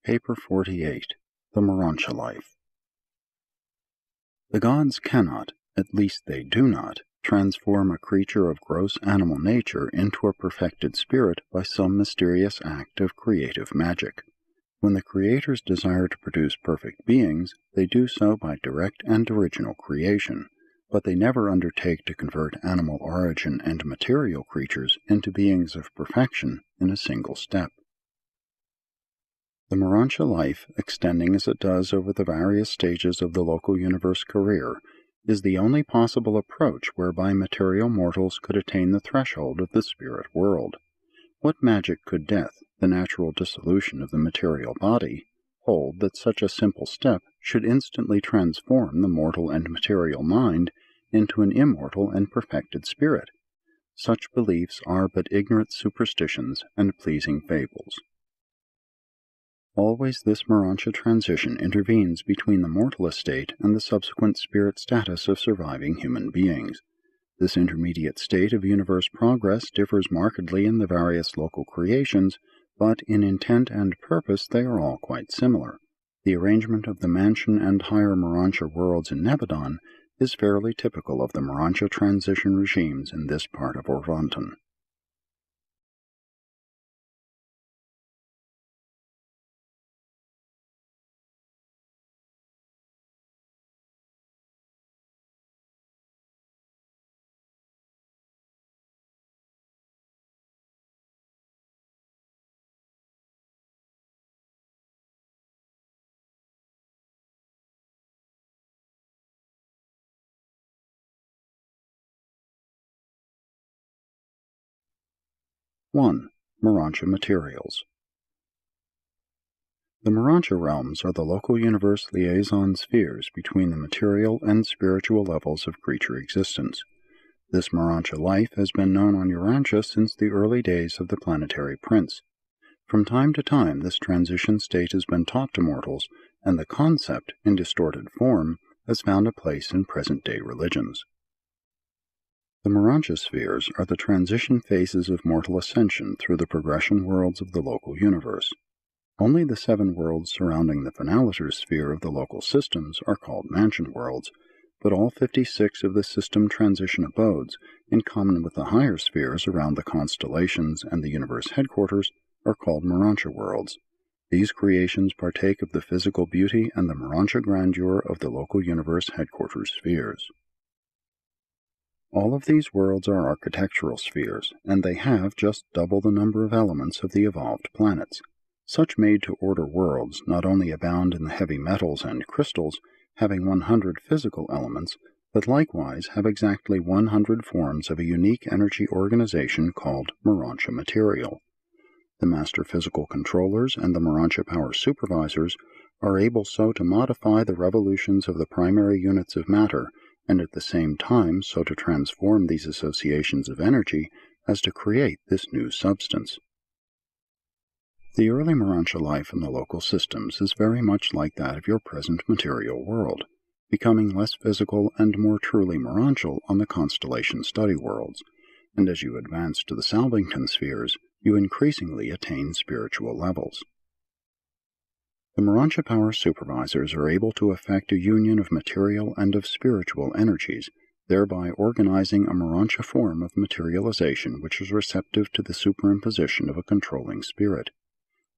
Paper 48. The Morontia Life. The gods cannot, at least they do not, transform a creature of gross animal nature into a perfected spirit by some mysterious act of creative magic. When the creators desire to produce perfect beings, they do so by direct and original creation, but they never undertake to convert animal origin and material creatures into beings of perfection in a single step. The Morontia life, extending as it does over the various stages of the local universe career, is the only possible approach whereby material mortals could attain the threshold of the spirit world. What magic could death, the natural dissolution of the material body, hold that such a simple step should instantly transform the mortal and material mind into an immortal and perfected spirit? Such beliefs are but ignorant superstitions and pleasing fables. Always this Morontia transition intervenes between the mortal estate and the subsequent spirit status of surviving human beings. This intermediate state of universe progress differs markedly in the various local creations, but in intent and purpose they are all quite similar. The arrangement of the mansion and higher Morontia worlds in Nebadon is fairly typical of the Morontia transition regimes in this part of Orvanton. (1) Morontia Materials. The Morontia realms are the local universe liaison spheres between the material and spiritual levels of creature existence. This Morontia life has been known on Urantia since the early days of the planetary prince. From time to time this transition state has been taught to mortals, and the concept, in distorted form, has found a place in present-day religions. The Morontia spheres are the transition phases of mortal ascension through the progression worlds of the local universe. Only the 7 worlds surrounding the finaliter sphere of the local systems are called mansion worlds, but all 56 of the system transition abodes, in common with the higher spheres around the constellations and the universe headquarters, are called Morontia worlds. These creations partake of the physical beauty and the Morontia grandeur of the local universe headquarters spheres. All of these worlds are architectural spheres, and they have just double the number of elements of the evolved planets. Such made-to-order worlds not only abound in the heavy metals and crystals, having 100 physical elements, but likewise have exactly 100 forms of a unique energy organization called Morontia material. The Master Physical Controllers and the Morontia Power Supervisors are able so to modify the revolutions of the primary units of matter, and at the same time so to transform these associations of energy as to create this new substance. The early Morontia life in the local systems is very much like that of your present material world, becoming less physical and more truly Morontial on the constellation study worlds, and as you advance to the Salvington spheres, you increasingly attain spiritual levels. The Morontia Power Supervisors are able to effect a union of material and of spiritual energies, thereby organizing a Morontia form of materialization which is receptive to the superimposition of a controlling spirit.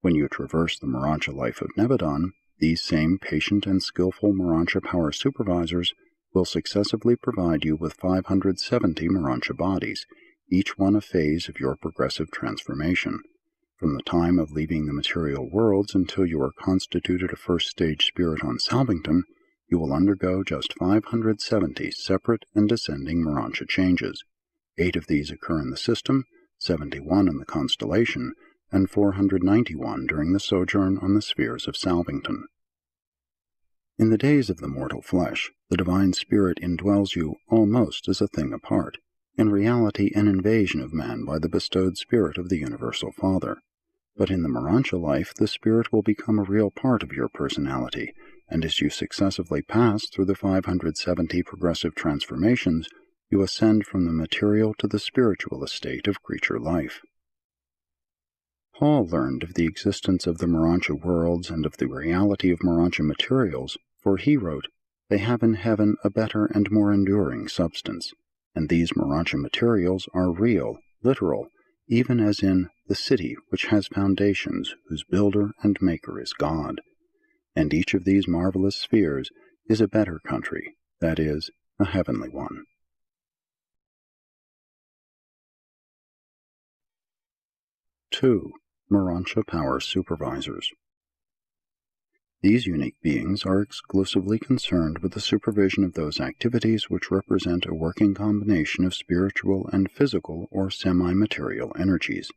When you traverse the Morontia life of Nebadon, these same patient and skillful Morontia Power Supervisors will successively provide you with 570 Morontia bodies, each one a phase of your progressive transformation. From the time of leaving the material worlds until you are constituted a first-stage spirit on Salvington, you will undergo just 570 separate and descending Morontia changes. 8 of these occur in the system, 71 in the constellation, and 491 during the sojourn on the spheres of Salvington. In the days of the mortal flesh, the divine spirit indwells you almost as a thing apart, in reality an invasion of man by the bestowed spirit of the Universal Father. But in the Morontia life, the spirit will become a real part of your personality, and as you successively pass through the 570 progressive transformations, you ascend from the material to the spiritual estate of creature life. Paul learned of the existence of the Morontia worlds and of the reality of Morontia materials, for he wrote, "They have in heaven a better and more enduring substance, and these Morontia materials are real, literal, even as in the city which has foundations, whose builder and maker is God. And each of these marvelous spheres is a better country, that is, a heavenly one." 2. Morontia Power Supervisors. These unique beings are exclusively concerned with the supervision of those activities which represent a working combination of spiritual and physical or semi-material energies.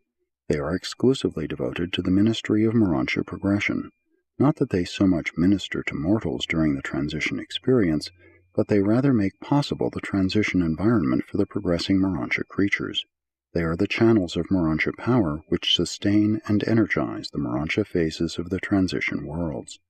They are exclusively devoted to the ministry of Morontia progression. Not that they so much minister to mortals during the transition experience, but they rather make possible the transition environment for the progressing Morontia creatures. They are the channels of Morontia power which sustain and energize the Morontia phases of the transition worlds.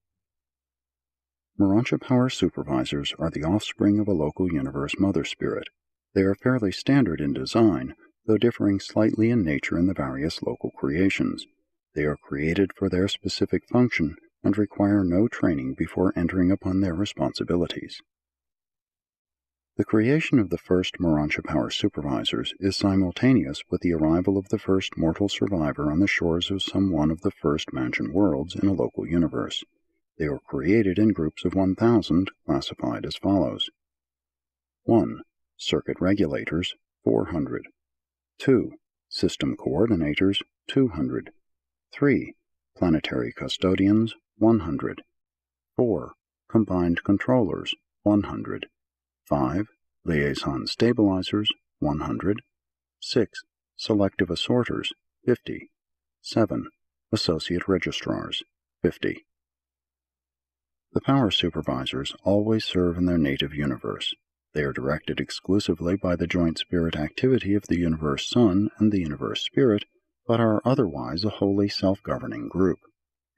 Morontia Power Supervisors are the offspring of a local universe mother spirit. They are fairly standard in design, though differing slightly in nature in the various local creations. They are created for their specific function and require no training before entering upon their responsibilities. The creation of the first Morontia Power Supervisors is simultaneous with the arrival of the first mortal survivor on the shores of some one of the first mansion worlds in a local universe. They were created in groups of 1,000, classified as follows. 1. Circuit Regulators, 400. 2. System Coordinators, 200. 3. Planetary Custodians, 100. 4. Combined Controllers, 100. 5. Liaison Stabilizers, 100. 6. Selective Assorters, 50. 7. Associate Registrars, 50. The Power Supervisors always serve in their native universe. They are directed exclusively by the joint spirit activity of the Universe Sun and the Universe Spirit, but are otherwise a wholly self-governing group.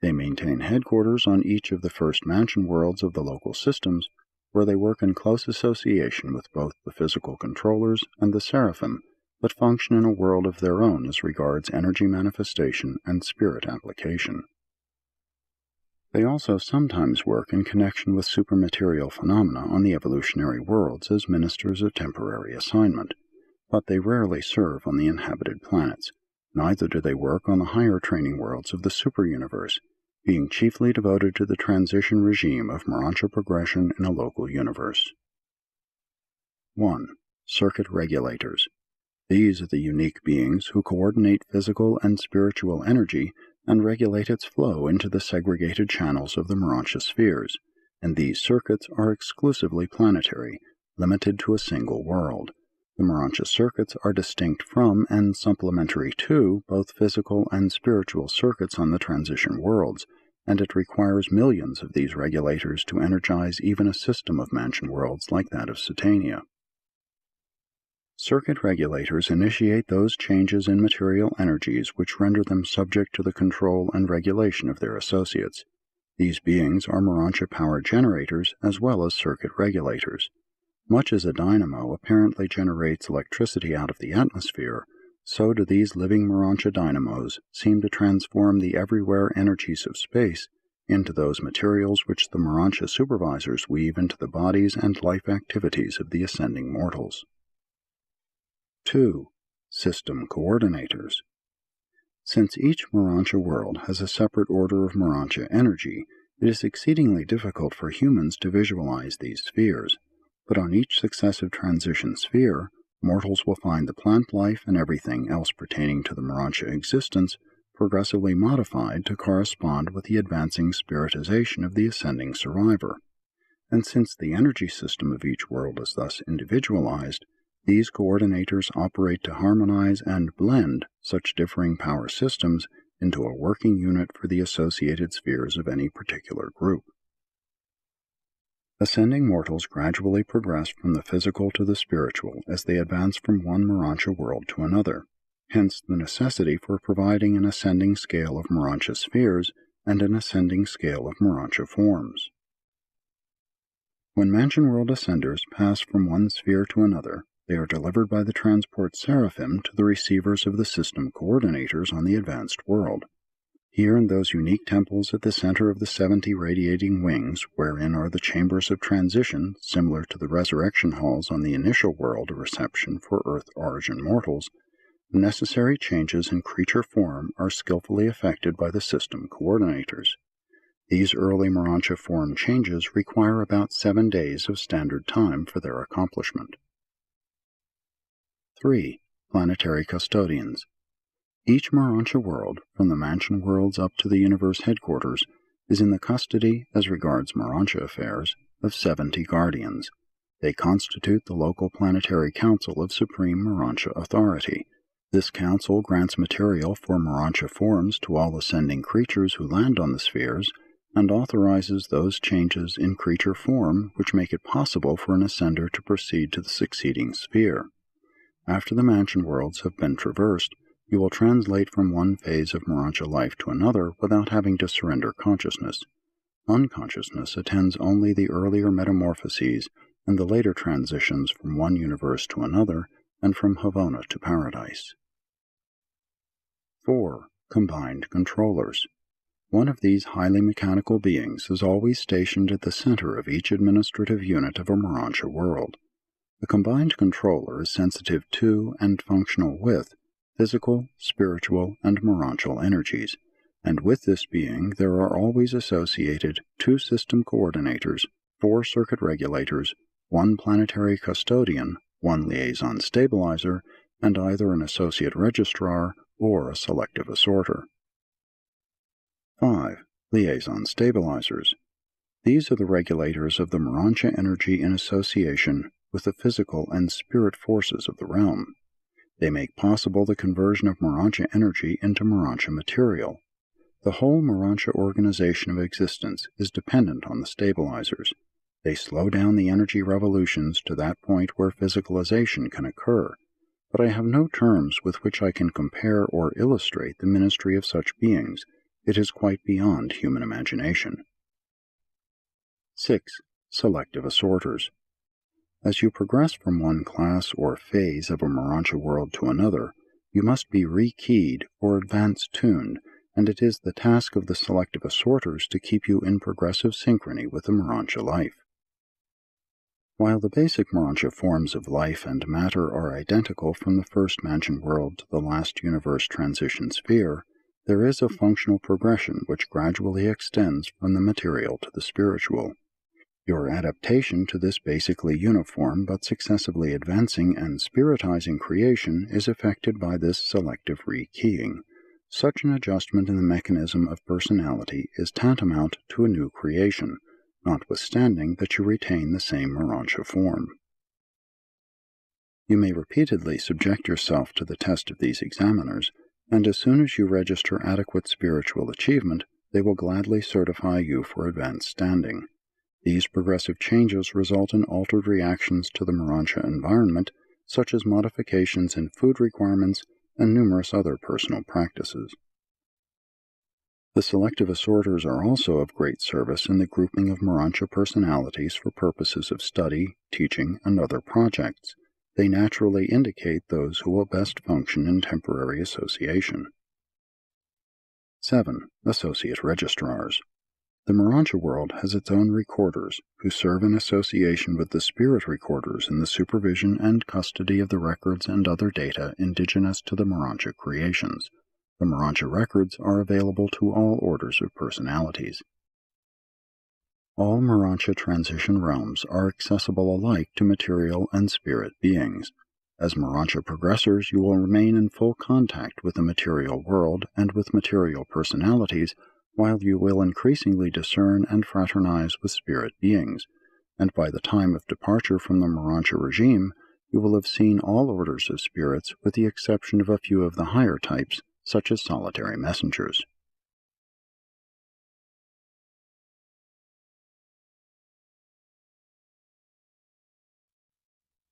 They maintain headquarters on each of the first mansion worlds of the local systems, where they work in close association with both the physical controllers and the Seraphim, but function in a world of their own as regards energy manifestation and spirit application. They also sometimes work in connection with supermaterial phenomena on the evolutionary worlds as ministers of temporary assignment, but they rarely serve on the inhabited planets. Neither do they work on the higher training worlds of the superuniverse, being chiefly devoted to the transition regime of Morontia progression in a local universe. 1. Circuit Regulators. These are the unique beings who coordinate physical and spiritual energy and regulate its flow into the segregated channels of the Morontia spheres, and these circuits are exclusively planetary, limited to a single world. The Morontia circuits are distinct from and supplementary to both physical and spiritual circuits on the transition worlds, and it requires millions of these regulators to energize even a system of mansion worlds like that of Satania. Circuit regulators initiate those changes in material energies which render them subject to the control and regulation of their associates. These beings are Morontia power generators as well as circuit regulators. Much as a dynamo apparently generates electricity out of the atmosphere, so do these living Morontia dynamos seem to transform the everywhere energies of space into those materials which the Morontia supervisors weave into the bodies and life activities of the ascending mortals. 2. System Coordinators. Since each Morontia world has a separate order of Morontia energy, it is exceedingly difficult for humans to visualize these spheres, but on each successive transition sphere, mortals will find the plant life and everything else pertaining to the Morontia existence progressively modified to correspond with the advancing spiritization of the ascending survivor. And since the energy system of each world is thus individualized, these coordinators operate to harmonize and blend such differing power systems into a working unit for the associated spheres of any particular group. Ascending mortals gradually progress from the physical to the spiritual as they advance from one Morontia world to another, hence the necessity for providing an ascending scale of Morontia spheres and an ascending scale of Morontia forms. When mansion world ascenders pass from one sphere to another, They are delivered by the transport seraphim to the receivers of the system coordinators on the advanced world. Here in those unique temples at the center of the 70 radiating wings, wherein are the chambers of transition, similar to the resurrection halls on the initial world of reception for Earth origin mortals, necessary changes in creature form are skillfully effected by the system coordinators. These early Morontia form changes require about 7 days of standard time for their accomplishment. 3. Planetary Custodians. Each Morontia world, from the mansion worlds up to the universe headquarters, is in the custody, as regards Morontia affairs, of 70 guardians. They constitute the local planetary council of supreme Morontia authority. This council grants material for Morontia forms to all ascending creatures who land on the spheres, and authorizes those changes in creature form which make it possible for an ascender to proceed to the succeeding sphere. After the mansion worlds have been traversed, you will translate from one phase of Morontia life to another without having to surrender consciousness. Unconsciousness attends only the earlier metamorphoses and the later transitions from one universe to another and from Havona to Paradise. 4. Combined Controllers. One of these highly mechanical beings is always stationed at the center of each administrative unit of a Morontia world. The combined controller is sensitive to and functional with physical, spiritual, and Morontial energies, and with this being there are always associated 2 system coordinators, 4 circuit regulators, 1 planetary custodian, 1 liaison stabilizer, and either an associate registrar or a selective assorter. 5. Liaison stabilizers. These are the regulators of the Morontia energy in association with the physical and spirit forces of the realm. They make possible the conversion of Morontia energy into Morontia material. The whole Morontia organization of existence is dependent on the stabilizers. They slow down the energy revolutions to that point where physicalization can occur, but I have no terms with which I can compare or illustrate the ministry of such beings. It is quite beyond human imagination. 6. Selective assorters. As you progress from one class or phase of a Morontia world to another, you must be rekeyed or advance-tuned, and it is the task of the selective assorters to keep you in progressive synchrony with the Morontia life. While the basic Morontia forms of life and matter are identical from the first mansion world to the last universe transition sphere, there is a functional progression which gradually extends from the material to the spiritual. Your adaptation to this basically uniform but successively advancing and spiritizing creation is effected by this selective rekeying. Such an adjustment in the mechanism of personality is tantamount to a new creation, notwithstanding that you retain the same Morontia form. You may repeatedly subject yourself to the test of these examiners, and as soon as you register adequate spiritual achievement, they will gladly certify you for advanced standing. These progressive changes result in altered reactions to the Morontia environment, such as modifications in food requirements and numerous other personal practices. The selective assorters are also of great service in the grouping of Morontia personalities for purposes of study, teaching, and other projects. They naturally indicate those who will best function in temporary association. 7. Associate Registrars. The Morontia world has its own recorders, who serve in association with the spirit recorders in the supervision and custody of the records and other data indigenous to the Morontia creations. The Morontia records are available to all orders of personalities. All Morontia transition realms are accessible alike to material and spirit beings. As Morontia progressors, you will remain in full contact with the material world and with material personalities, while you will increasingly discern and fraternize with spirit beings, and by the time of departure from the Morontia regime, you will have seen all orders of spirits with the exception of a few of the higher types, such as solitary messengers.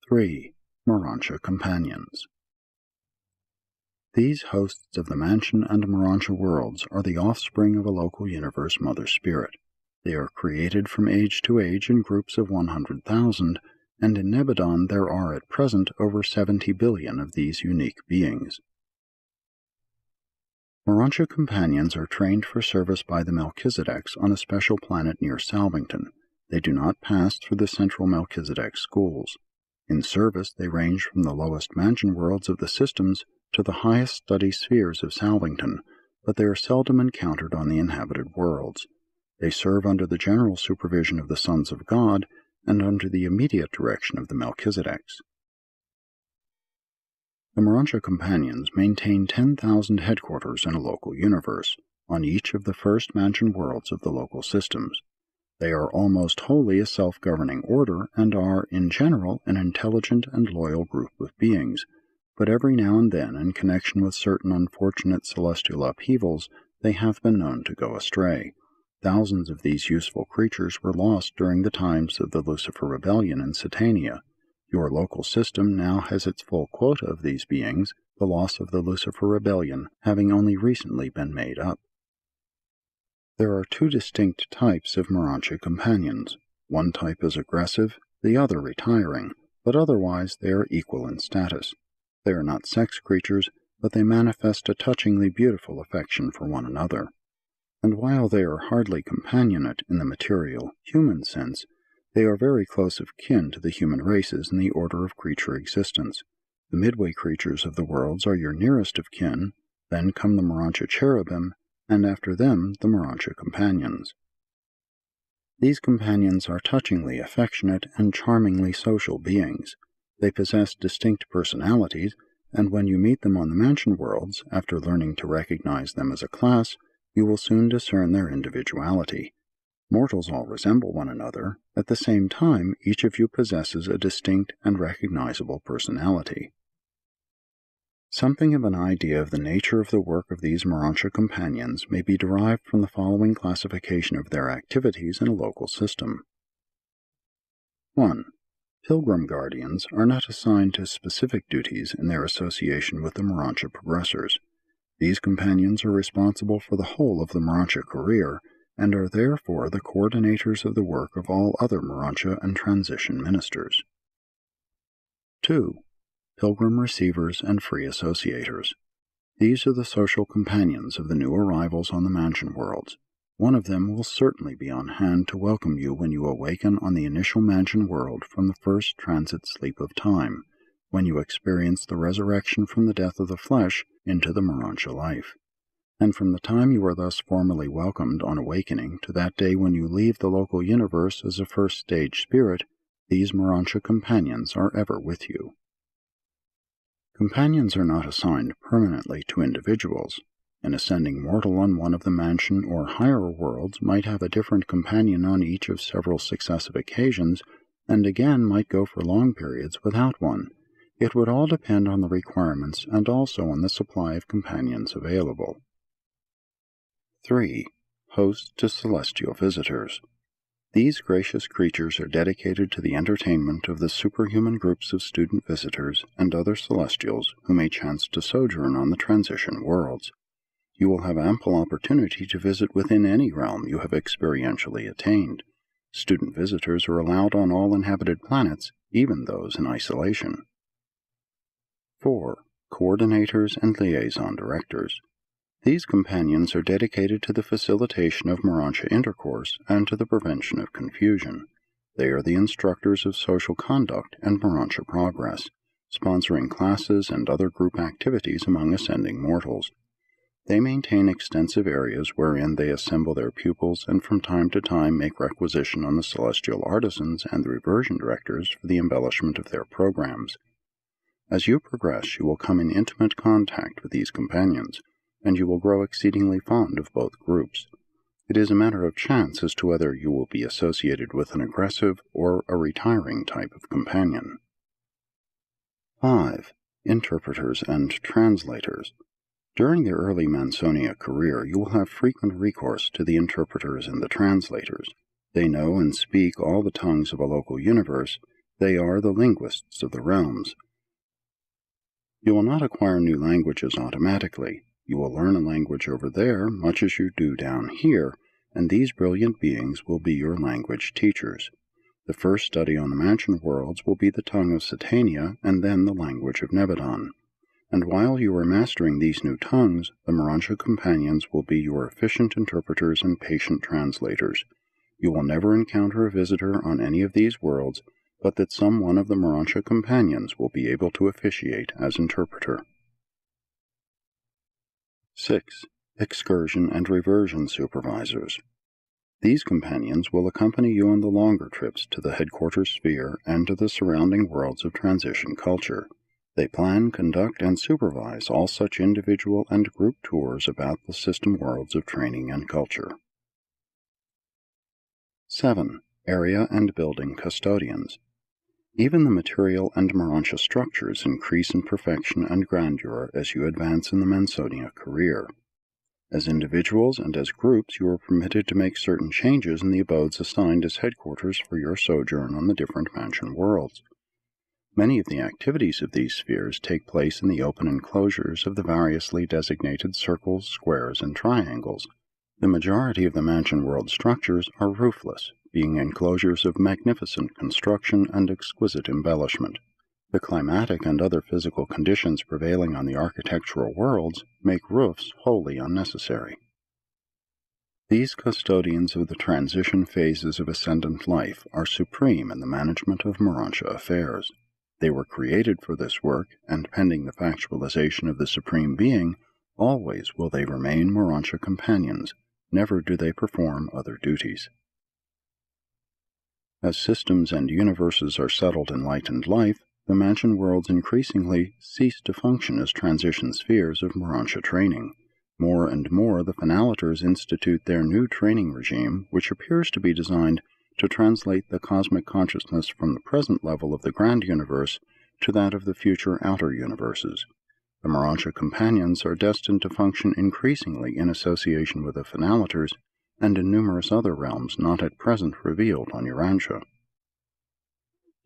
(3) Morontia Companions. These hosts of the mansion and Morontia worlds are the offspring of a local universe mother spirit. They are created from age to age in groups of 100,000, and in Nebadon there are at present over 70 billion of these unique beings. Morontia companions are trained for service by the Melchizedeks on a special planet near Salvington. They do not pass through the central Melchizedek schools. In service, they range from the lowest mansion worlds of the systems to the highest study spheres of Salvington, but they are seldom encountered on the inhabited worlds. They serve under the general supervision of the sons of God and under the immediate direction of the Melchizedeks. The Morontia companions maintain 10,000 headquarters in a local universe, on each of the first mansion worlds of the local systems. They are almost wholly a self-governing order and are, in general, an intelligent and loyal group of beings, but every now and then, in connection with certain unfortunate celestial upheavals, they have been known to go astray. Thousands of these useful creatures were lost during the times of the Lucifer Rebellion in Satania. Your local system now has its full quota of these beings, the loss of the Lucifer Rebellion having only recently been made up. There are two distinct types of Morontia companions. One type is aggressive, the other retiring, but otherwise they are equal in status. They are not sex creatures, but they manifest a touchingly beautiful affection for one another. And while they are hardly companionate in the material, human sense, they are very close of kin to the human races in the order of creature existence. The midway creatures of the worlds are your nearest of kin, then come the Morontia cherubim, and after them the Morontia companions. These companions are touchingly affectionate and charmingly social beings. They possess distinct personalities, and when you meet them on the mansion worlds, after learning to recognize them as a class, you will soon discern their individuality. Mortals all resemble one another. At the same time, each of you possesses a distinct and recognizable personality. Something of an idea of the nature of the work of these Morontia companions may be derived from the following classification of their activities in a local system. 1. Pilgrim guardians are not assigned to specific duties in their association with the Morontia progressors. These companions are responsible for the whole of the Morontia career, and are therefore the coordinators of the work of all other Morontia and transition ministers. 2. Pilgrim receivers and free associators. These are the social companions of the new arrivals on the mansion worlds. One of them will certainly be on hand to welcome you when you awaken on the initial mansion world from the first transit sleep of time, when you experience the resurrection from the death of the flesh into the Morontia life. And from the time you are thus formally welcomed on awakening to that day when you leave the local universe as a first-stage spirit, these Morontia companions are ever with you. Companions are not assigned permanently to individuals. An ascending mortal on one of the mansion or higher worlds might have a different companion on each of several successive occasions, and again might go for long periods without one. It would all depend on the requirements and also on the supply of companions available. 3. Hosts to celestial visitors. These gracious creatures are dedicated to the entertainment of the superhuman groups of student visitors and other celestials who may chance to sojourn on the transition worlds. You will have ample opportunity to visit within any realm you have experientially attained. Student visitors are allowed on all inhabited planets, even those in isolation. 4. Coordinators and liaison directors. These companions are dedicated to the facilitation of Morontia intercourse and to the prevention of confusion. They are the instructors of social conduct and Morontia progress, sponsoring classes and other group activities among ascending mortals. They maintain extensive areas wherein they assemble their pupils and from time to time make requisition on the celestial artisans and the reversion directors for the embellishment of their programs. As you progress, you will come in intimate contact with these companions, and you will grow exceedingly fond of both groups. It is a matter of chance as to whether you will be associated with an aggressive or a retiring type of companion. 5. Interpreters and translators. During the early Mansonia career, you will have frequent recourse to the interpreters and the translators. They know and speak all the tongues of a local universe. They are the linguists of the realms. You will not acquire new languages automatically. You will learn a language over there much as you do down here, and these brilliant beings will be your language teachers. The first study on the mansion worlds will be the tongue of Satania and then the language of Nebadon. And while you are mastering these new tongues, the Morontia companions will be your efficient interpreters and patient translators. You will never encounter a visitor on any of these worlds, but that some one of the Morontia companions will be able to officiate as interpreter. 6. Excursion and reversion supervisors. These companions will accompany you on the longer trips to the headquarters sphere and to the surrounding worlds of transition culture. They plan, conduct, and supervise all such individual and group tours about the system worlds of training and culture. 7. Area and building custodians. Even the material and Morontia structures increase in perfection and grandeur as you advance in the Mansonia career. As individuals and as groups, you are permitted to make certain changes in the abodes assigned as headquarters for your sojourn on the different mansion worlds. Many of the activities of these spheres take place in the open enclosures of the variously designated circles, squares, and triangles. The majority of the mansion world structures are roofless, being enclosures of magnificent construction and exquisite embellishment. The climatic and other physical conditions prevailing on the architectural worlds make roofs wholly unnecessary. These custodians of the transition phases of ascendant life are supreme in the management of Morontia affairs. They were created for this work, and pending the factualization of the Supreme Being, always will they remain Morontia companions. Never do they perform other duties. As systems and universes are settled in light and life, the mansion worlds increasingly cease to function as transition spheres of Morontia training. More and more, the Finaliters institute their new training regime, which appears to be designed to translate the cosmic consciousness from the present level of the grand universe to that of the future outer universes. The Morontia companions are destined to function increasingly in association with the Finaliters and in numerous other realms not at present revealed on Urantia.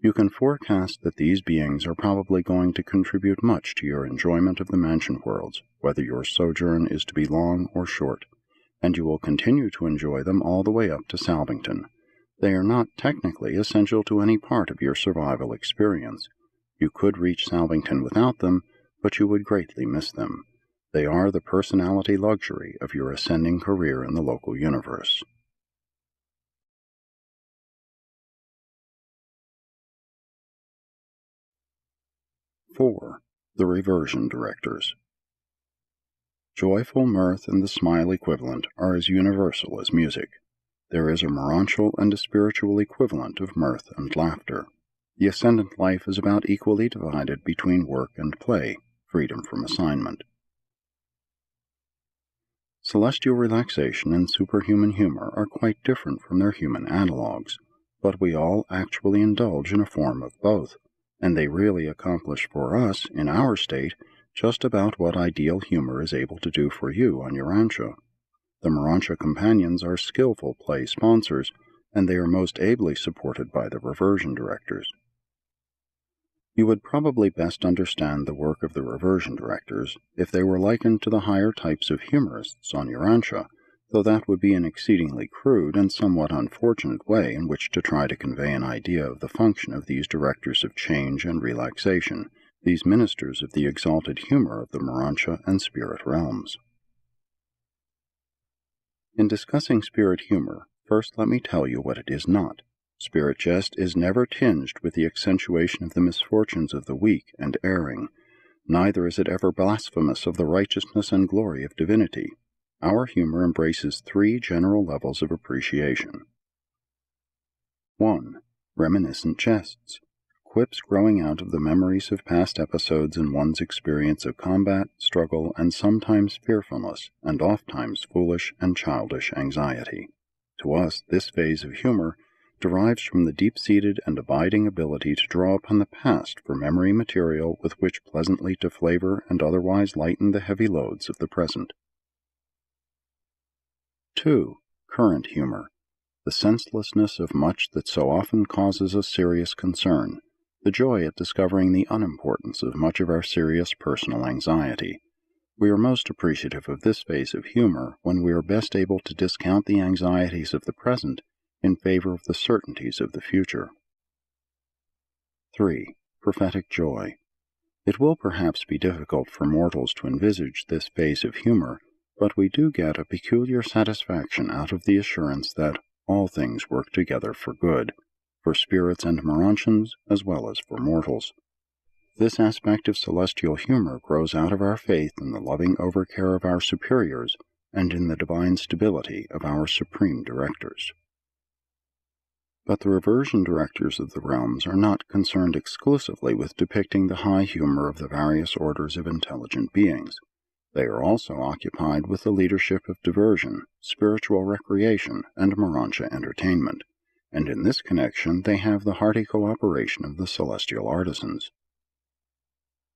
You can forecast that these beings are probably going to contribute much to your enjoyment of the mansion worlds, whether your sojourn is to be long or short, and you will continue to enjoy them all the way up to Salvington. They are not technically essential to any part of your survival experience. You could reach Salvington without them, but you would greatly miss them. They are the personality luxury of your ascending career in the local universe. 4. The Reversion Directors. Joyful mirth and the smile equivalent are as universal as music. There is a morontial and a spiritual equivalent of mirth and laughter. The ascendant life is about equally divided between work and play, freedom from assignment. Celestial relaxation and superhuman humor are quite different from their human analogues, but we all actually indulge in a form of both, and they really accomplish for us, in our state, just about what ideal humor is able to do for you on Urantia. The Morontia companions are skillful play sponsors, and they are most ably supported by the reversion directors. You would probably best understand the work of the reversion directors if they were likened to the higher types of humorists on Urantia, though that would be an exceedingly crude and somewhat unfortunate way in which to try to convey an idea of the function of these directors of change and relaxation, these ministers of the exalted humor of the Morontia and spirit realms. In discussing spirit humor, first let me tell you what it is not. Spirit jest is never tinged with the accentuation of the misfortunes of the weak and erring. Neither is it ever blasphemous of the righteousness and glory of divinity. Our humor embraces 3 general levels of appreciation. 1. Reminiscent jests. Quips growing out of the memories of past episodes in one's experience of combat, struggle, and sometimes fearfulness, and ofttimes foolish and childish anxiety. To us, this phase of humor derives from the deep-seated and abiding ability to draw upon the past for memory material with which pleasantly to flavor and otherwise lighten the heavy loads of the present. 2. Current humor. The senselessness of much that so often causes us serious concern. The joy at discovering the unimportance of much of our serious personal anxiety. We are most appreciative of this phase of humor when we are best able to discount the anxieties of the present in favor of the certainties of the future. 3. Prophetic joy. It will perhaps be difficult for mortals to envisage this phase of humor, but we do get a peculiar satisfaction out of the assurance that all things work together for good, for spirits and Morontians as well as for mortals. This aspect of celestial humor grows out of our faith in the loving overcare of our superiors and in the divine stability of our supreme directors. But the reversion directors of the realms are not concerned exclusively with depicting the high humor of the various orders of intelligent beings. They are also occupied with the leadership of diversion, spiritual recreation, and Morontia entertainment, and in this connection they have the hearty cooperation of the celestial artisans.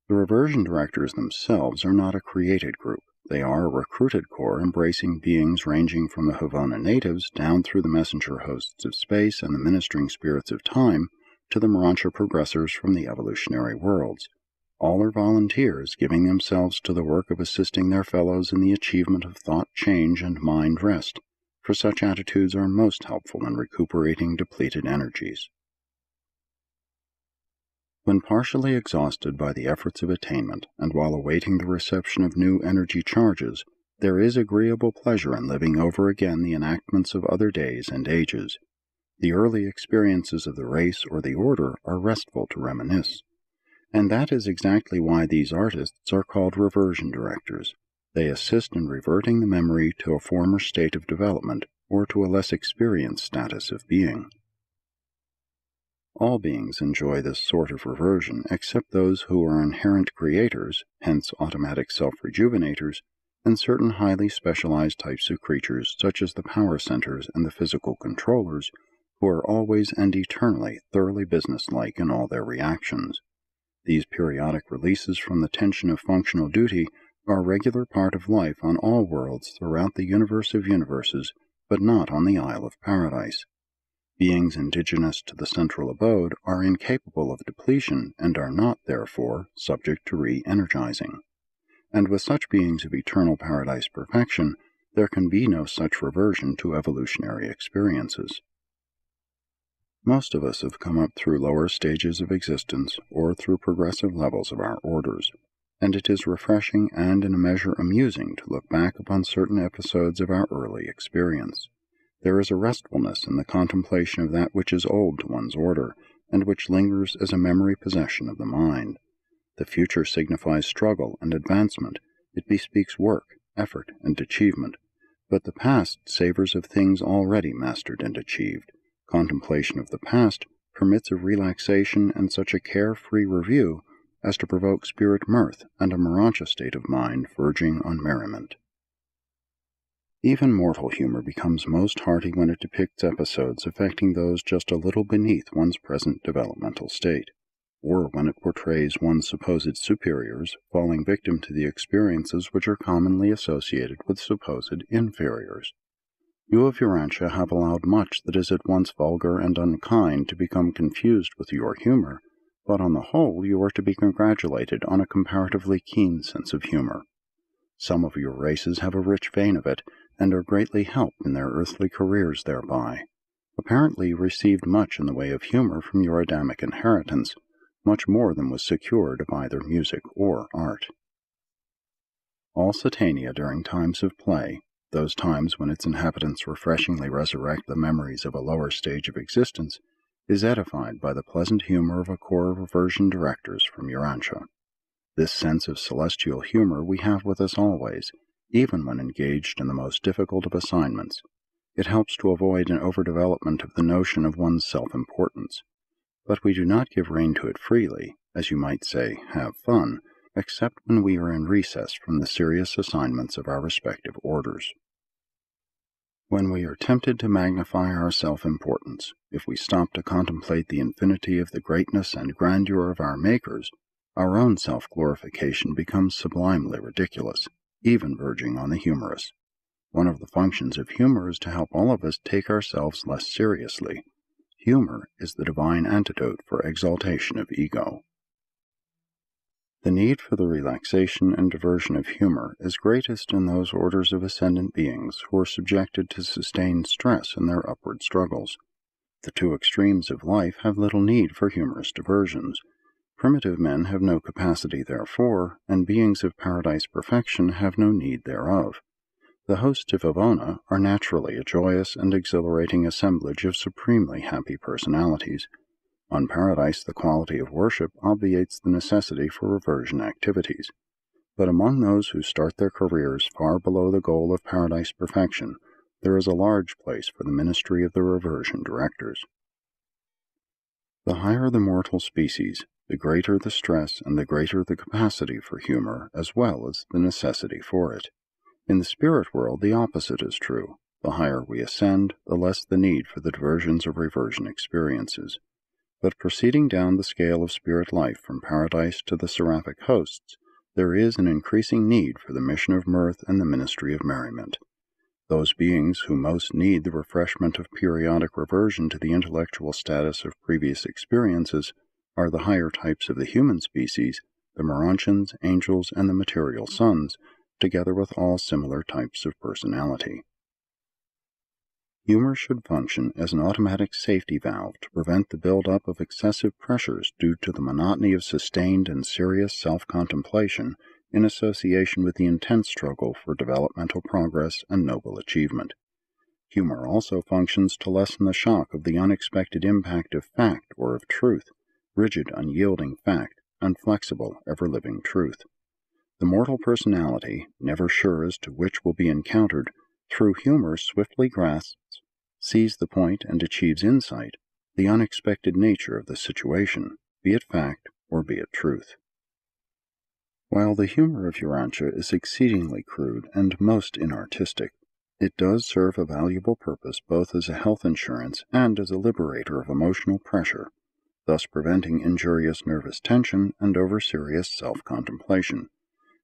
The reversion directors themselves are not a created group. They are a recruited corps embracing beings ranging from the Havana natives down through the messenger hosts of space and the ministering spirits of time to the Morontia progressors from the evolutionary worlds. All are volunteers, giving themselves to the work of assisting their fellows in the achievement of thought change and mind rest, for such attitudes are most helpful in recuperating depleted energies. When partially exhausted by the efforts of attainment, and while awaiting the reception of new energy charges, there is agreeable pleasure in living over again the enactments of other days and ages. The early experiences of the race or the order are restful to reminisce. And that is exactly why these artists are called reversion directors. They assist in reverting the memory to a former state of development or to a less experienced status of being. All beings enjoy this sort of reversion except those who are inherent creators, hence automatic self-rejuvenators, and certain highly specialized types of creatures such as the power centers and the physical controllers, who are always and eternally thoroughly businesslike in all their reactions. These periodic releases from the tension of functional duty are a regular part of life on all worlds throughout the universe of universes, but not on the Isle of Paradise. Beings indigenous to the central abode are incapable of depletion and are not, therefore, subject to re-energizing. And with such beings of eternal paradise perfection, there can be no such reversion to evolutionary experiences. Most of us have come up through lower stages of existence or through progressive levels of our orders, and it is refreshing and in a measure amusing to look back upon certain episodes of our early experience. There is a restfulness in the contemplation of that which is old to one's order, and which lingers as a memory possession of the mind. The future signifies struggle and advancement. It bespeaks work, effort, and achievement. But the past savors of things already mastered and achieved. Contemplation of the past permits of relaxation and such a carefree review as to provoke spirit mirth and a Morontia state of mind verging on merriment. Even mortal humor becomes most hearty when it depicts episodes affecting those just a little beneath one's present developmental state, or when it portrays one's supposed superiors falling victim to the experiences which are commonly associated with supposed inferiors. You of Morontia have allowed much that is at once vulgar and unkind to become confused with your humor, but on the whole you are to be congratulated on a comparatively keen sense of humor. Some of your races have a rich vein of it, and are greatly helped in their earthly careers thereby. Apparently you received much in the way of humor from your Adamic inheritance, much more than was secured of either music or art. All Satania during times of play, those times when its inhabitants refreshingly resurrect the memories of a lower stage of existence, is edified by the pleasant humor of a corps of reversion directors from Morontia. This sense of celestial humor we have with us always, even when engaged in the most difficult of assignments. It helps to avoid an overdevelopment of the notion of one's self-importance. But we do not give rein to it freely, as you might say, have fun, except when we are in recess from the serious assignments of our respective orders. When we are tempted to magnify our self-importance, if we stop to contemplate the infinity of the greatness and grandeur of our makers, our own self-glorification becomes sublimely ridiculous, even verging on the humorous. One of the functions of humor is to help all of us take ourselves less seriously. Humor is the divine antidote for exaltation of ego. The need for the relaxation and diversion of humor is greatest in those orders of ascendant beings who are subjected to sustained stress in their upward struggles. The two extremes of life have little need for humorous diversions. Primitive men have no capacity therefor, and beings of paradise perfection have no need thereof. The hosts of Avona are naturally a joyous and exhilarating assemblage of supremely happy personalities. On paradise, the quality of worship obviates the necessity for reversion activities. But among those who start their careers far below the goal of paradise perfection, there is a large place for the ministry of the reversion directors. The higher the mortal species, the greater the stress and the greater the capacity for humor, as well as the necessity for it. In the spirit world, the opposite is true. The higher we ascend, the less the need for the diversions of reversion experiences. But proceeding down the scale of spirit life from paradise to the seraphic hosts, there is an increasing need for the mission of mirth and the ministry of merriment. Those beings who most need the refreshment of periodic reversion to the intellectual status of previous experiences are the higher types of the human species, the Morontians, angels, and the material sons, together with all similar types of personality. Humor should function as an automatic safety valve to prevent the build-up of excessive pressures due to the monotony of sustained and serious self-contemplation in association with the intense struggle for developmental progress and noble achievement. Humor also functions to lessen the shock of the unexpected impact of fact or of truth, rigid, unyielding fact, unflexible, ever-living truth. The mortal personality, never sure as to which will be encountered, through humor swiftly grasps, sees the point and achieves insight, the unexpected nature of the situation, be it fact or be it truth. While the humor of Morontia is exceedingly crude and most inartistic, it does serve a valuable purpose both as a health insurance and as a liberator of emotional pressure, thus preventing injurious nervous tension and over-serious self-contemplation.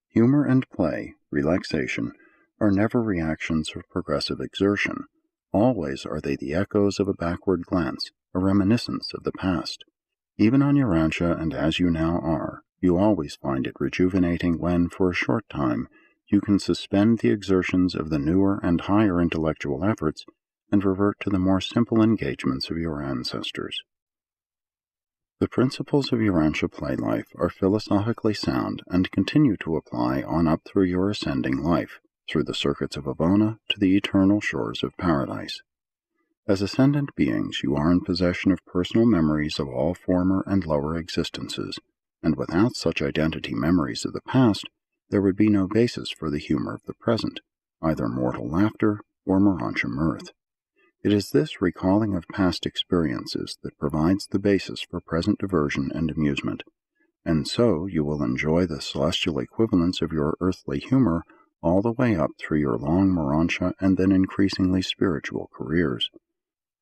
Humor and play, relaxation, are never reactions of progressive exertion. Always are they the echoes of a backward glance, a reminiscence of the past. Even on Morontia and as you now are, you always find it rejuvenating when, for a short time, you can suspend the exertions of the newer and higher intellectual efforts and revert to the more simple engagements of your ancestors. The principles of Morontia play life are philosophically sound and continue to apply on up through your ascending life, through the circuits of Avona to the eternal shores of paradise. As ascendant beings, you are in possession of personal memories of all former and lower existences, and without such identity memories of the past, there would be no basis for the humor of the present, either mortal laughter or Morontia mirth. It is this recalling of past experiences that provides the basis for present diversion and amusement, and so you will enjoy the celestial equivalents of your earthly humor all the way up through your long Morontia and then increasingly spiritual careers.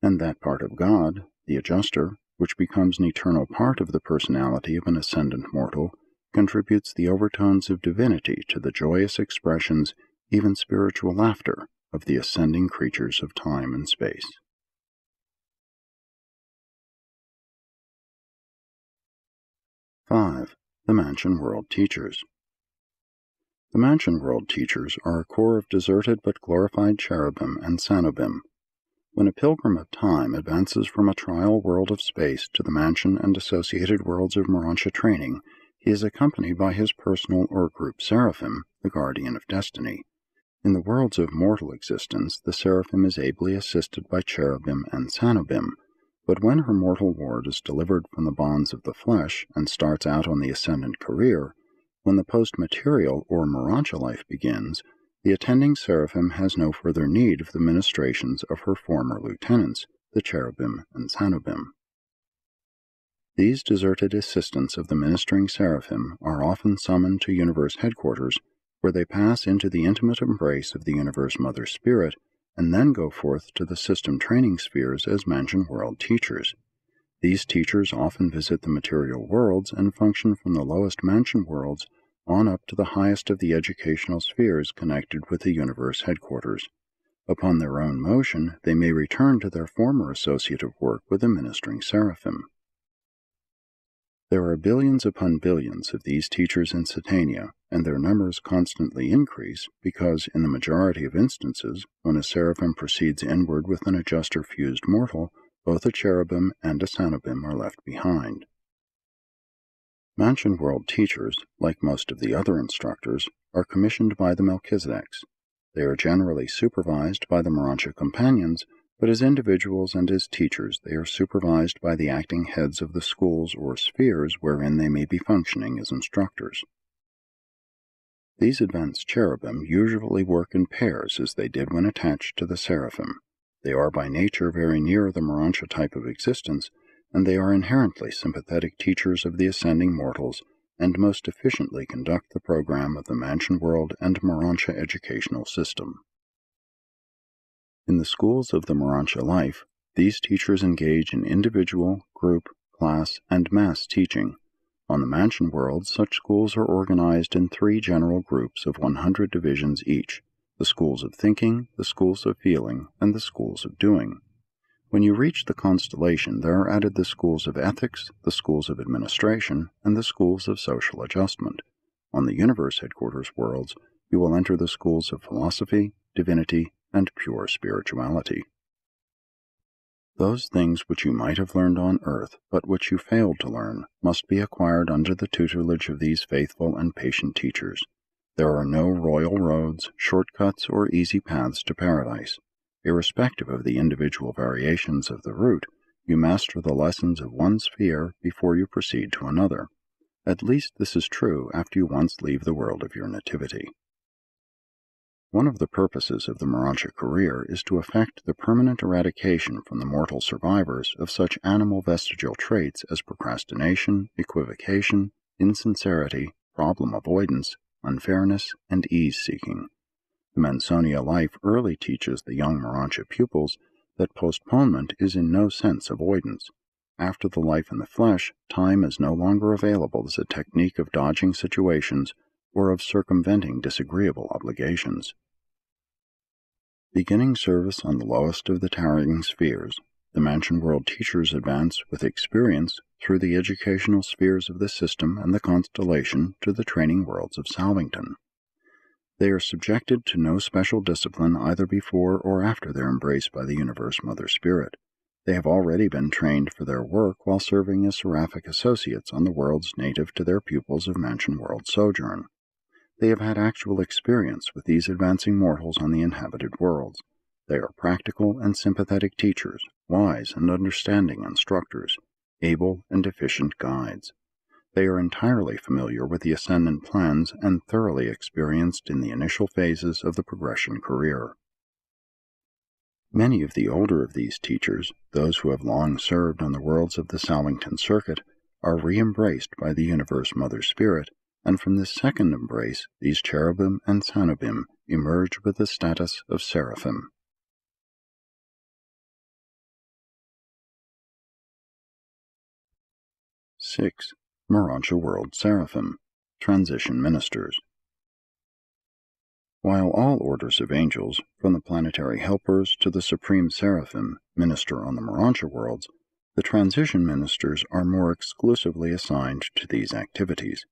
And that part of God, the adjuster, which becomes an eternal part of the personality of an ascendant mortal, contributes the overtones of divinity to the joyous expressions, even spiritual laughter, of the ascending creatures of time and space. 5. The Mansion World Teachers. The Mansion World Teachers are a corps of deserted but glorified cherubim and sanobim. When a pilgrim of time advances from a trial world of space to the mansion and associated worlds of Morontia training, he is accompanied by his personal or group seraphim, the guardian of destiny. In the worlds of mortal existence, the seraphim is ably assisted by cherubim and sanobim, but when her mortal ward is delivered from the bonds of the flesh and starts out on the ascendant career, when the post-material or Morontia life begins, the attending seraphim has no further need of the ministrations of her former lieutenants, the cherubim and sanobim. These deserted assistants of the ministering seraphim are often summoned to universe headquarters, where they pass into the intimate embrace of the universe mother spirit and then go forth to the system training spheres as mansion world teachers. These teachers often visit the material worlds and function from the lowest mansion worlds on up to the highest of the educational spheres connected with the universe headquarters. Upon their own motion, they may return to their former associative work with the ministering seraphim. There are billions upon billions of these teachers in Satania, and their numbers constantly increase because, in the majority of instances, when a seraphim proceeds inward with an adjuster-fused mortal, both a cherubim and a sanobim are left behind. Mansion World teachers, like most of the other instructors, are commissioned by the Melchizedeks. They are generally supervised by the Morontia companions, but as individuals and as teachers they are supervised by the acting heads of the schools or spheres wherein they may be functioning as instructors. These advanced cherubim usually work in pairs as they did when attached to the seraphim. They are by nature very near the Morontia type of existence, and they are inherently sympathetic teachers of the ascending mortals and most efficiently conduct the program of the Mansion World and Morontia educational system. In the schools of the Morontia life, these teachers engage in individual, group, class, and mass teaching. On the Mansion World, such schools are organized in 3 general groups of 100 divisions each: the schools of thinking, the schools of feeling, and the schools of doing. When you reach the constellation, there are added the schools of ethics, the schools of administration, and the schools of social adjustment. On the Universe Headquarters worlds, you will enter the schools of philosophy, divinity, and pure spirituality. Those things which you might have learned on Earth, but which you failed to learn, must be acquired under the tutelage of these faithful and patient teachers. There are no royal roads, shortcuts, or easy paths to paradise. Irrespective of the individual variations of the route, you master the lessons of one sphere before you proceed to another. At least this is true after you once leave the world of your nativity. One of the purposes of the Morontia career is to effect the permanent eradication from the mortal survivors of such animal vestigial traits as procrastination, equivocation, insincerity, problem avoidance, unfairness, and ease-seeking. The Mansonia life early teaches the young Morontia pupils that postponement is in no sense avoidance. After the life in the flesh, time is no longer available as a technique of dodging situations or of circumventing disagreeable obligations. Beginning service on the lowest of the tarrying spheres, the Mansion World teachers advance with experience through the educational spheres of the system and the constellation to the training worlds of Salvington. They are subjected to no special discipline either before or after their embrace by the Universe Mother Spirit. They have already been trained for their work while serving as seraphic associates on the worlds native to their pupils of Mansion World sojourn. They have had actual experience with these advancing mortals on the inhabited worlds. They are practical and sympathetic teachers, wise and understanding instructors, able and efficient guides. They are entirely familiar with the ascendant plans and thoroughly experienced in the initial phases of the progression career. Many of the older of these teachers, those who have long served on the worlds of the Salvington Circuit, are re-embraced by the Universe Mother Spirit, and from this second embrace these cherubim and sanobim emerge with the status of seraphim. (6) Morontia World Seraphim, Transition Ministers. While all orders of angels, from the planetary helpers to the supreme seraphim, minister on the Morontia worlds, the transition ministers are more exclusively assigned to these activities.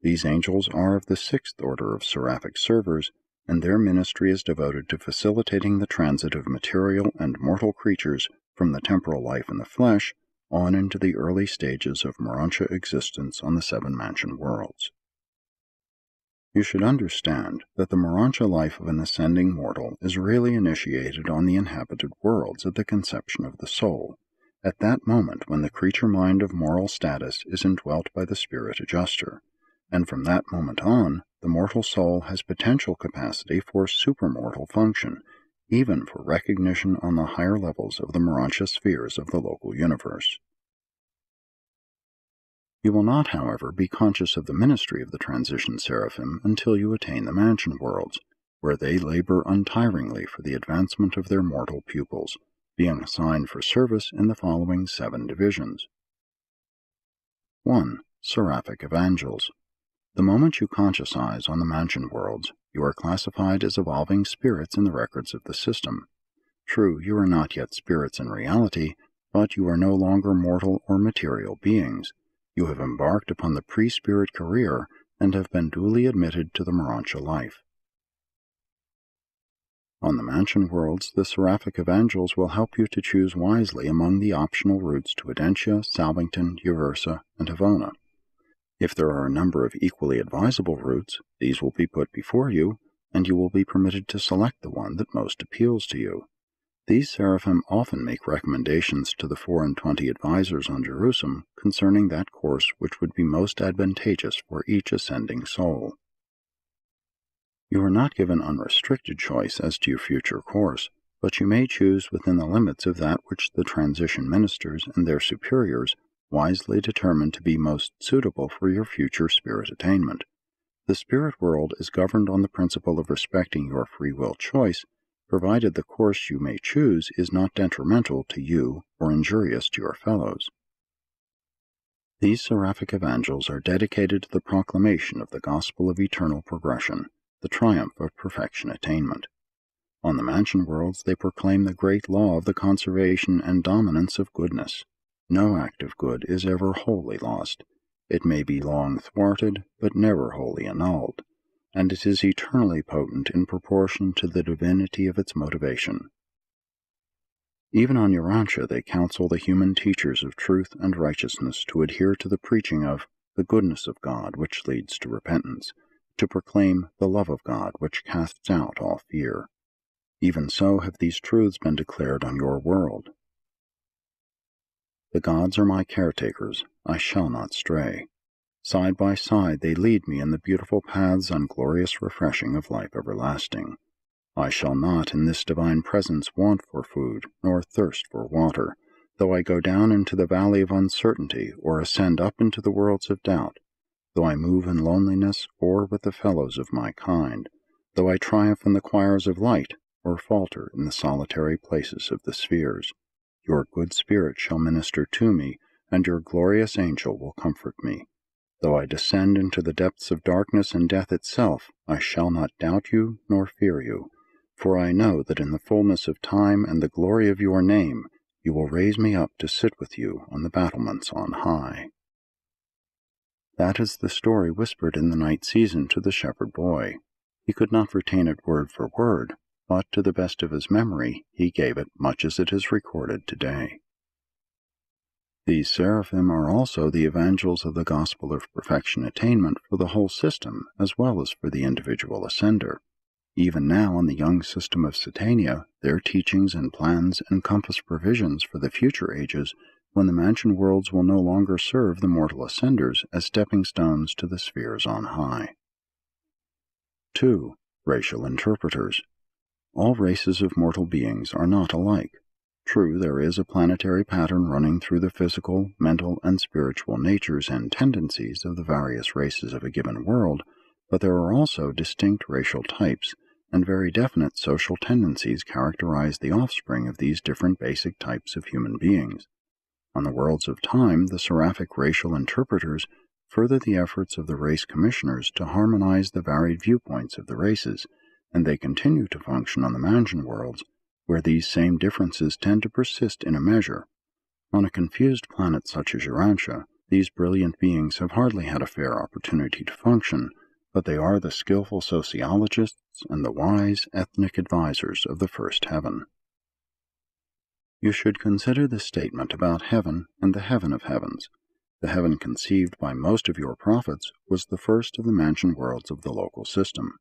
These angels are of the 6th order of seraphic servers, and their ministry is devoted to facilitating the transit of material and mortal creatures from the temporal life in the flesh on into the early stages of Morontia existence on the 7 Mansion worlds. You should understand that the Morontia life of an ascending mortal is really initiated on the inhabited worlds at the conception of the soul, at that moment when the creature mind of moral status is indwelt by the spirit adjuster, and from that moment on, the mortal soul has potential capacity for supermortal function, even for recognition on the higher levels of the Morontia spheres of the local universe. You will not, however, be conscious of the ministry of the transition seraphim until you attain the Mansion worlds, where they labor untiringly for the advancement of their mortal pupils, being assigned for service in the following 7 divisions. 1. Seraphic Evangels. The moment you conscientize on the Mansion worlds, you are classified as evolving spirits in the records of the system. True, you are not yet spirits in reality, but you are no longer mortal or material beings. You have embarked upon the pre-spirit career and have been duly admitted to the Morontia life. On the mansion worlds, the seraphic evangels will help you to choose wisely among the optional routes to Edentia, Salvington, Uversa, and Havona. If there are a number of equally advisable routes, these will be put before you, and you will be permitted to select the one that most appeals to you. These seraphim often make recommendations to the 24 advisors on Jerusalem concerning that course which would be most advantageous for each ascending soul. You are not given unrestricted choice as to your future course, but you may choose within the limits of that which the transition ministers and their superiors wisely determine to be most suitable for your future spirit attainment. The spirit world is governed on the principle of respecting your free will choice, provided the course you may choose is not detrimental to you or injurious to your fellows. These seraphic evangels are dedicated to the proclamation of the gospel of eternal progression, the triumph of perfection attainment. On the mansion worlds they proclaim the great law of the conservation and dominance of goodness. No act of good is ever wholly lost. It may be long thwarted, but never wholly annulled, and it is eternally potent in proportion to the divinity of its motivation. Even on Morontia they counsel the human teachers of truth and righteousness to adhere to the preaching of the goodness of God which leads to repentance, to proclaim the love of God which casts out all fear. Even so have these truths been declared on your world. The gods are my caretakers, I shall not stray. Side by side they lead me in the beautiful paths and glorious refreshing of life everlasting. I shall not in this divine presence want for food, nor thirst for water, though I go down into the valley of uncertainty, or ascend up into the worlds of doubt, though I move in loneliness, or with the fellows of my kind, though I triumph in the choirs of light, or falter in the solitary places of the spheres. Your good spirit shall minister to me, and your glorious angel will comfort me. Though I descend into the depths of darkness and death itself, I shall not doubt you nor fear you, for I know that in the fullness of time and the glory of your name, you will raise me up to sit with you on the battlements on high. That is the story whispered in the night season to the shepherd boy. He could not retain it word for word, but to the best of his memory he gave it much as it is recorded today. These seraphim are also the evangels of the gospel of perfection attainment for the whole system as well as for the individual ascender. Even now in the young system of Satania, their teachings and plans encompass provisions for the future ages when the mansion worlds will no longer serve the mortal ascenders as stepping stones to the spheres on high. 2. Racial interpreters. All races of mortal beings are not alike. True, there is a planetary pattern running through the physical, mental, and spiritual natures and tendencies of the various races of a given world, but there are also distinct racial types, and very definite social tendencies characterize the offspring of these different basic types of human beings. On the worlds of time, the seraphic racial interpreters further the efforts of the race commissioners to harmonize the varied viewpoints of the races, and they continue to function on the mansion worlds, where these same differences tend to persist in a measure. On a confused planet such as Morontia, these brilliant beings have hardly had a fair opportunity to function, but they are the skillful sociologists and the wise ethnic advisors of the first heaven. You should consider this statement about heaven and the heaven of heavens. The heaven conceived by most of your prophets was the first of the mansion worlds of the local system.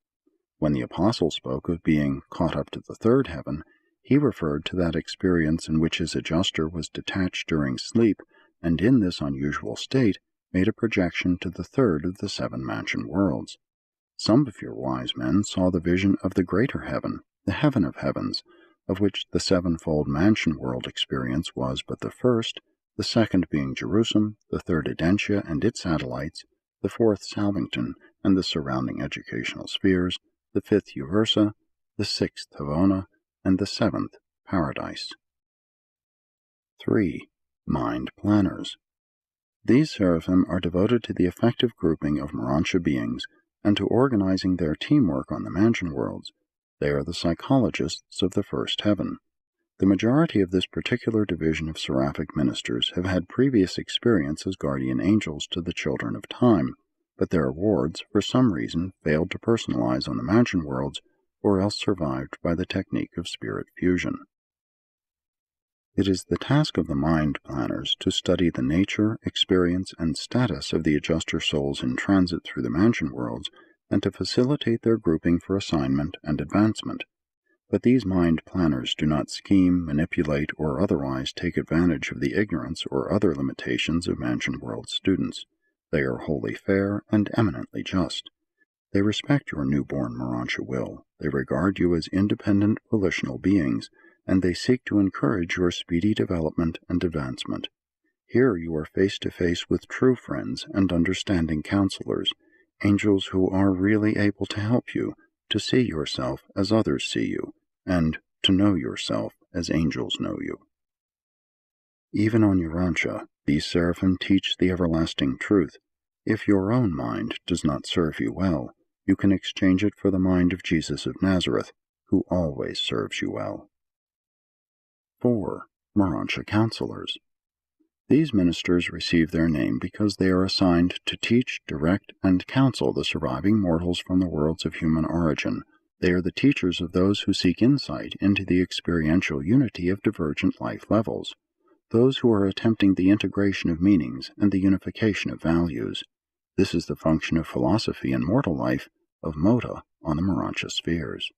When the apostle spoke of being caught up to the third heaven, he referred to that experience in which his adjuster was detached during sleep, and in this unusual state made a projection to the third of the 7 mansion worlds. Some of your wise men saw the vision of the greater heaven, the heaven of heavens, of which the 7-fold mansion world experience was but the first, the second being Jerusalem, the third Edentia and its satellites, the 4th Salvington and the surrounding educational spheres, the 5th Uversa, the 6th Havona, and the 7th Paradise. 3. Mind planners. These seraphim are devoted to the effective grouping of Morontia beings and to organizing their teamwork on the mansion worlds. They are the psychologists of the first heaven. The majority of this particular division of seraphic ministers have had previous experience as guardian angels to the children of time, but their awards, for some reason, failed to personalize on the mansion worlds, or else survived by the technique of spirit fusion. It is the task of the mind planners to study the nature, experience, and status of the adjuster souls in transit through the mansion worlds, and to facilitate their grouping for assignment and advancement. But these mind planners do not scheme, manipulate, or otherwise take advantage of the ignorance or other limitations of mansion world students. They are wholly fair and eminently just. They respect your newborn Morontia will. They regard you as independent volitional beings, and they seek to encourage your speedy development and advancement. Here you are face to face with true friends and understanding counselors, angels who are really able to help you to see yourself as others see you, and to know yourself as angels know you. Even on Morontia, these seraphim teach the everlasting truth. If your own mind does not serve you well, you can exchange it for the mind of Jesus of Nazareth, who always serves you well. 4. Morontia Counselors. These ministers receive their name because they are assigned to teach, direct, and counsel the surviving mortals from the worlds of human origin. They are the teachers of those who seek insight into the experiential unity of divergent life levels, those who are attempting the integration of meanings and the unification of values. This is the function of philosophy in mortal life, of Mota on the Morontia spheres.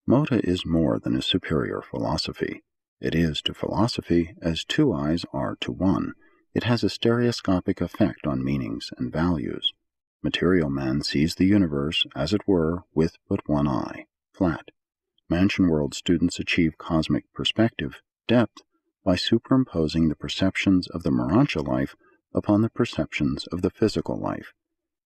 Mota is more than a superior philosophy. It is to philosophy as two eyes are to one. It has a stereoscopic effect on meanings and values. Material man sees the universe, as it were, with but one eye, flat. Mansion world students achieve cosmic perspective, depth, by superimposing the perceptions of the Morontia life upon the perceptions of the physical life,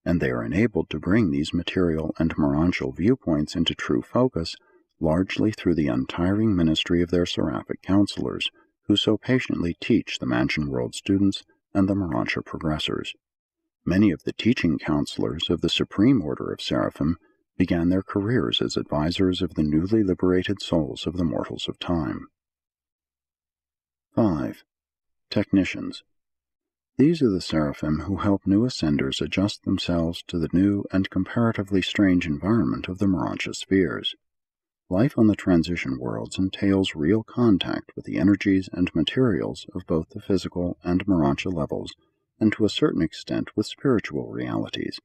and they are enabled to bring these material and Morontial viewpoints into true focus largely through the untiring ministry of their seraphic counselors, who so patiently teach the mansion world students and the Morontia progressors. Many of the teaching counselors of the Supreme Order of Seraphim began their careers as advisors of the newly liberated souls of the mortals of time. 5. Technicians. These are the seraphim who help new ascenders adjust themselves to the new and comparatively strange environment of the Morontia spheres. Life on the transition worlds entails real contact with the energies and materials of both the physical and Morontia levels, and to a certain extent with spiritual realities.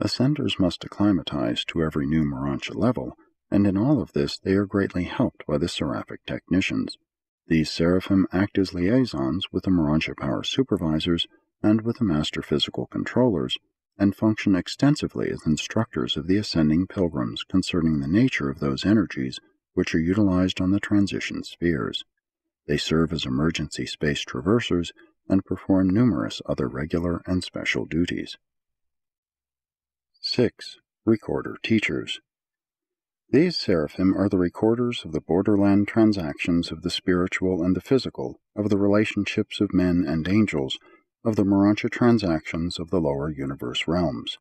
Ascenders must acclimatize to every new Morontia level, and in all of this they are greatly helped by the seraphic technicians. These seraphim act as liaisons with the Morontia power supervisors and with the master physical controllers, and function extensively as instructors of the ascending pilgrims concerning the nature of those energies which are utilized on the transition spheres. They serve as emergency space traversers and perform numerous other regular and special duties. 6. Recorder Teachers. These seraphim are the recorders of the borderland transactions of the spiritual and the physical, of the relationships of men and angels, of the Morontia transactions of the lower universe realms.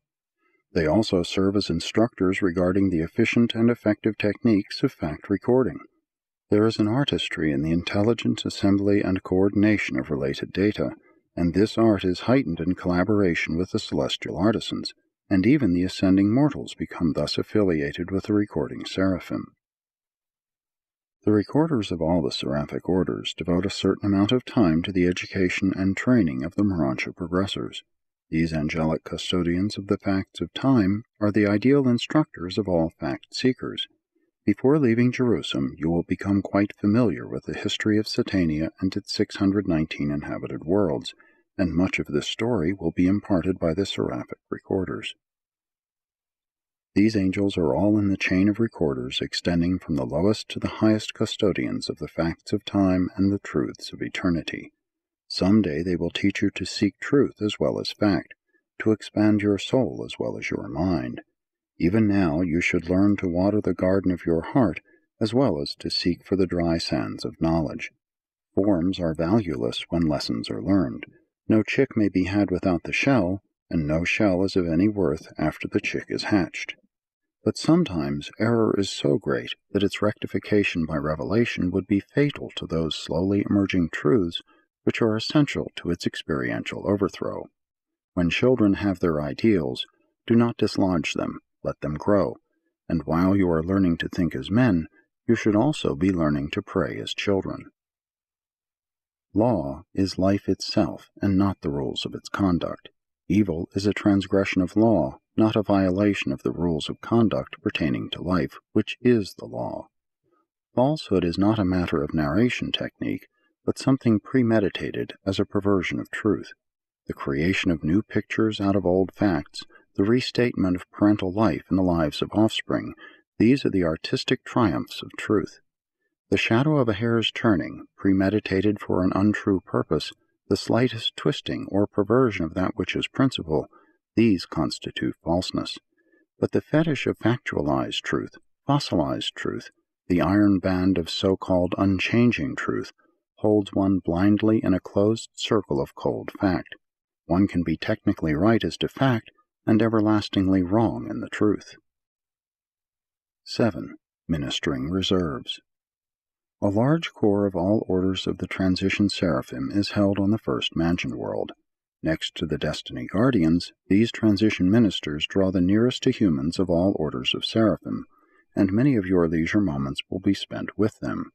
They also serve as instructors regarding the efficient and effective techniques of fact recording. There is an artistry in the intelligent assembly and coordination of related data, and this art is heightened in collaboration with the celestial artisans, and even the ascending mortals become thus affiliated with the recording seraphim. The recorders of all the seraphic orders devote a certain amount of time to the education and training of the Morontia progressors. These angelic custodians of the facts of time are the ideal instructors of all fact-seekers. Before leaving Jerusalem, you will become quite familiar with the history of Satania and its 619 inhabited worlds, and much of this story will be imparted by the seraphic recorders. These angels are all in the chain of recorders extending from the lowest to the highest custodians of the facts of time and the truths of eternity. Some day they will teach you to seek truth as well as fact, to expand your soul as well as your mind. Even now you should learn to water the garden of your heart as well as to seek for the dry sands of knowledge. Forms are valueless when lessons are learned. No chick may be had without the shell, and no shell is of any worth after the chick is hatched. But sometimes error is so great that its rectification by revelation would be fatal to those slowly emerging truths which are essential to its experiential overthrow. When children have their ideals, do not dislodge them, let them grow, and while you are learning to think as men, you should also be learning to pray as children. Law is life itself, and not the rules of its conduct. Evil is a transgression of law, not a violation of the rules of conduct pertaining to life, which is the law. Falsehood is not a matter of narration technique, but something premeditated as a perversion of truth. The creation of new pictures out of old facts, the restatement of parental life in the lives of offspring, these are the artistic triumphs of truth. The shadow of a hair's turning, premeditated for an untrue purpose, the slightest twisting or perversion of that which is principal, these constitute falseness. But the fetish of factualized truth, fossilized truth, the iron band of so-called unchanging truth, holds one blindly in a closed circle of cold fact. One can be technically right as to fact, and everlastingly wrong in the truth. 7. Ministering reserves. A large corps of all orders of the transition seraphim is held on the first mansion world. Next to the destiny guardians, these transition ministers draw the nearest to humans of all orders of seraphim, and many of your leisure moments will be spent with them.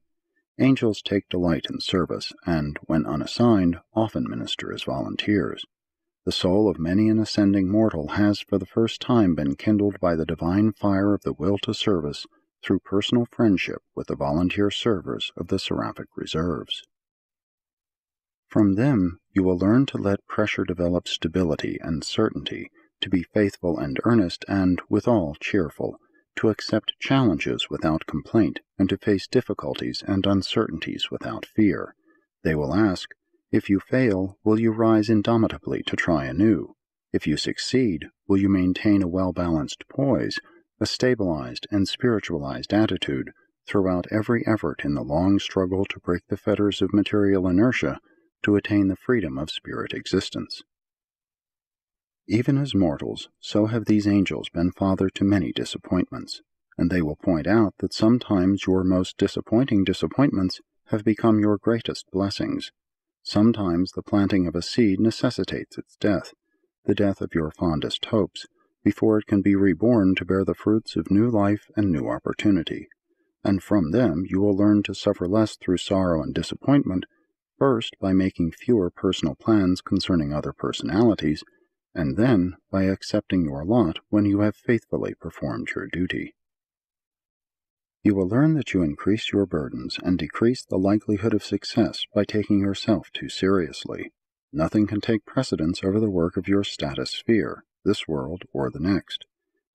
Angels take delight in service, and, when unassigned, often minister as volunteers. The soul of many an ascending mortal has for the first time been kindled by the divine fire of the will to service through personal friendship with the volunteer servers of the seraphic reserves. From them you will learn to let pressure develop stability and certainty, to be faithful and earnest and, withal, cheerful, to accept challenges without complaint, and to face difficulties and uncertainties without fear. They will ask, if you fail, will you rise indomitably to try anew? If you succeed, will you maintain a well-balanced poise, a stabilized and spiritualized attitude, throughout every effort in the long struggle to break the fetters of material inertia, to attain the freedom of spirit existence? Even as mortals, so have these angels been father to many disappointments, and they will point out that sometimes your most disappointing disappointments have become your greatest blessings. Sometimes the planting of a seed necessitates its death, the death of your fondest hopes, before it can be reborn to bear the fruits of new life and new opportunity. And from them you will learn to suffer less through sorrow and disappointment, first by making fewer personal plans concerning other personalities, and then by accepting your lot when you have faithfully performed your duty. You will learn that you increase your burdens and decrease the likelihood of success by taking yourself too seriously. Nothing can take precedence over the work of your status sphere, this world or the next.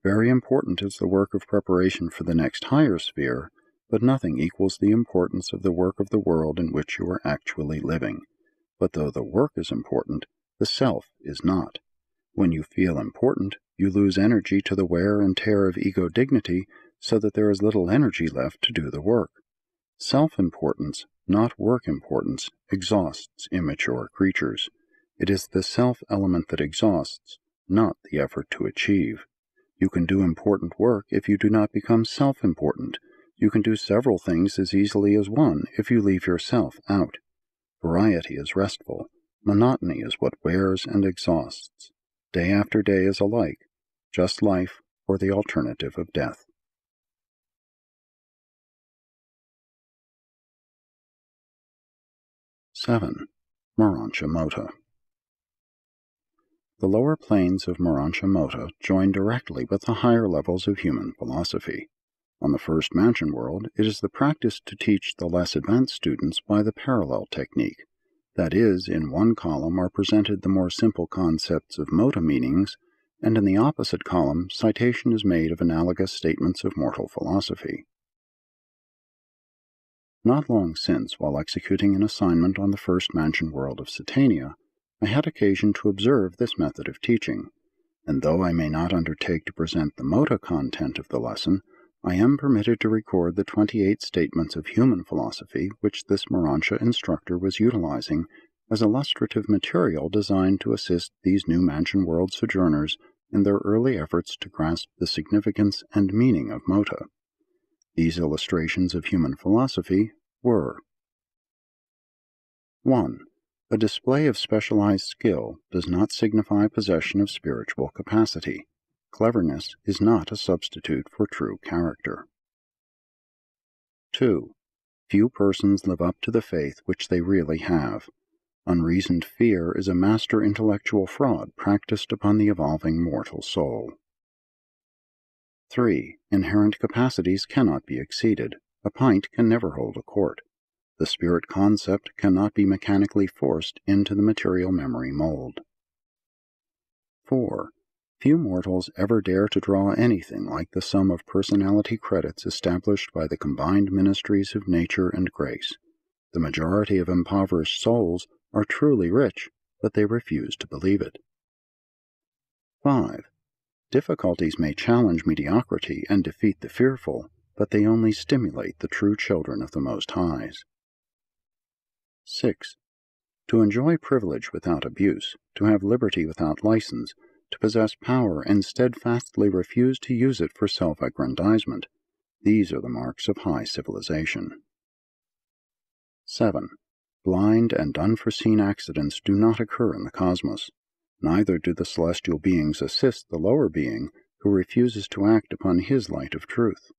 Very important is the work of preparation for the next higher sphere, but nothing equals the importance of the work of the world in which you are actually living. But though the work is important, the self is not. When you feel important, you lose energy to the wear and tear of ego dignity, so that there is little energy left to do the work. Self-importance, not work importance, exhausts immature creatures. It is the self-element that exhausts, not the effort to achieve. You can do important work if you do not become self-important. You can do several things as easily as one if you leave yourself out. Variety is restful. Monotony is what wears and exhausts. Day after day is alike, just life or the alternative of death. 7. Morontia Mota. The lower planes of Morontia Mota join directly with the higher levels of human philosophy. On the first mansion world, it is the practice to teach the less advanced students by the parallel technique. That is, in one column are presented the more simple concepts of Mota meanings, and in the opposite column citation is made of analogous statements of mortal philosophy. Not long since, while executing an assignment on the first mansion world of Satania, I had occasion to observe this method of teaching, and though I may not undertake to present the Mota content of the lesson, I am permitted to record the 28 statements of human philosophy which this Morontia instructor was utilizing as illustrative material designed to assist these new mansion world sojourners in their early efforts to grasp the significance and meaning of mota. These illustrations of human philosophy were: 1. A display of specialized skill does not signify possession of spiritual capacity. Cleverness is not a substitute for true character. 2. Few persons live up to the faith which they really have. Unreasoned fear is a master intellectual fraud practiced upon the evolving mortal soul. 3. Inherent capacities cannot be exceeded. A pint can never hold a quart. The spirit concept cannot be mechanically forced into the material memory mold. 4. Few mortals ever dare to draw anything like the sum of personality credits established by the combined ministries of nature and grace. The majority of impoverished souls are truly rich, but they refuse to believe it. 5. Difficulties may challenge mediocrity and defeat the fearful, but they only stimulate the true children of the Most Highs. 6. To enjoy privilege without abuse, to have liberty without license, to possess power and steadfastly refuse to use it for self-aggrandizement, these are the marks of high civilization. 7. Blind and unforeseen accidents do not occur in the cosmos. Neither do the celestial beings assist the lower being who refuses to act upon his light of truth.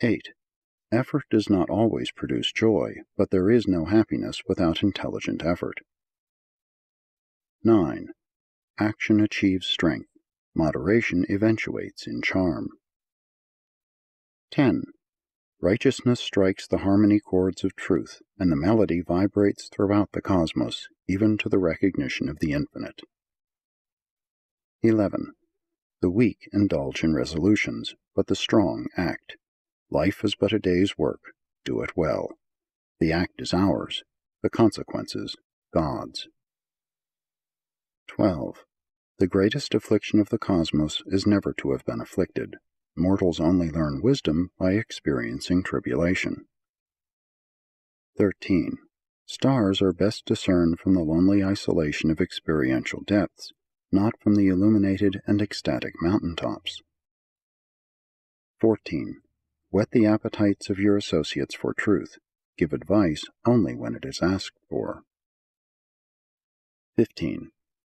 8. Effort does not always produce joy, but there is no happiness without intelligent effort. 9. Action achieves strength. Moderation eventuates in charm. 10. Righteousness strikes the harmony chords of truth, and the melody vibrates throughout the cosmos, even to the recognition of the infinite. 11. The weak indulge in resolutions, but the strong act. Life is but a day's work. Do it well. The act is ours, the consequences God's. 12. The greatest affliction of the cosmos is never to have been afflicted. Mortals only learn wisdom by experiencing tribulation. 13. Stars are best discerned from the lonely isolation of experiential depths, not from the illuminated and ecstatic mountaintops. 14. Whet the appetites of your associates for truth. Give advice only when it is asked for. 15.